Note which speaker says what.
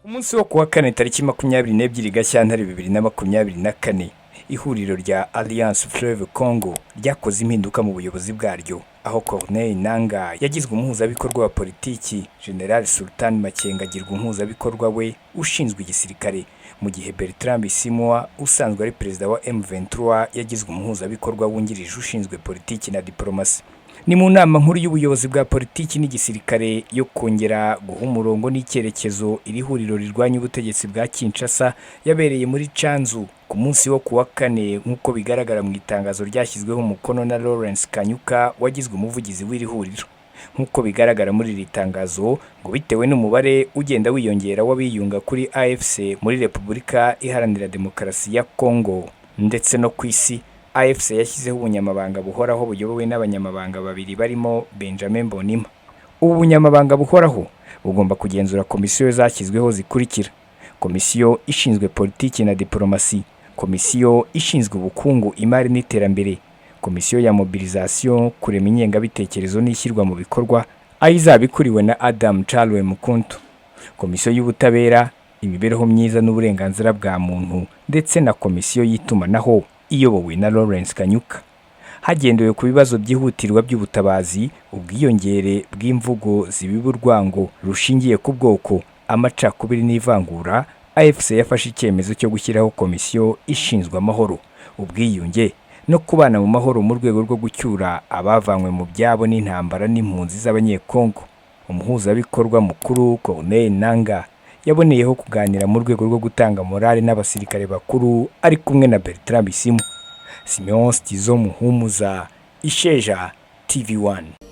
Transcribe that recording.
Speaker 1: Umunsi wo kuwa kane tariki 22 Gashyantare 2024 ihuriro rya Alliance Fleuve Congo ryakoze impinduka mu buyobozi bwaryo, aho Corneille Nangaa yagizwe umuhuzabikorwa wa politiki, General Sultan Makenga agirwa umuhuzabikorwa we ushinzwe igisirikare, mu gihe Bertrand Bisimwa usanzwe ari perezida wa M23 yagizwe umuhuzabikorwa wungirije ushinzwe politiki na diplomasi. Ni mu nama nkuru y'ubuyobozi bwa politiki n'igisirikare yo kongera guha umurongo n'icyerekezo iri huriro rirwanya ubutegetsi bwa Kinshasa yabereye muri Canzu ku munsi wo kuwa kane, nk'uko bigaragara mu itangazo ryashyizweho umukono na Lawrence Kanyuka wagizwe umuvugizi w'iri huriro. Nk'uko bigaragara muri iri tangazo, ngo bitewe n'umubare ugenda wiyongera w'abiyunga kuri AFC muri Repubulika Iharanira Demokarasi ya Congo ndetse no ku isi, AFC yashyizeho ubunyamabanga buhoraho buyobowe n'abanyamabanga babiri barimo Benjamin Mbonimpa. Ubu bunyamabanga buhoraho bugomba kugenzura komisiyo zashyizweho zikurikira: komisiyo ishinzwe politiki na diplomasi, komisiyo ishinzwe ubukungu, imari n'iterambere, komisiyo ya mobilisation, kurema ingengabitekerezo n'ishyirwa mu bikorwa, ayizaba ikuriwe na Adam Charles Mukuntu, komisiyo y'ubutabera, imibereho myiza n'uburenganzira bwa muntu, ndetse na komisiyo y'itumanaho iyobowe na Lawrence Kanyuka. Hagendewe ku bibazo byihutirwa by'ubutabazi, ubwiyongere bw'imvugo zibiba urwango rushingiye ku bwoko, amacakubiri n'ivangura, AFC yafashe icyemezo cyo gushyiraho komisiyo ishinzwe amahoro, ubwiyunge no kubana mu mahoro mu rwego rwo gucyura abavanywe mu byabo n'intambara n'impunzi z'abanyekongo. Umuhuzabikorwa mukuru Corneille Nangaa yaboneyeho kuganira mu rwego rwo gutanga morale n'abasirikare bakuru ari kumwe na Bertrand Bisimwa. Simeon Stizo Muhumuza, Isheja TV1.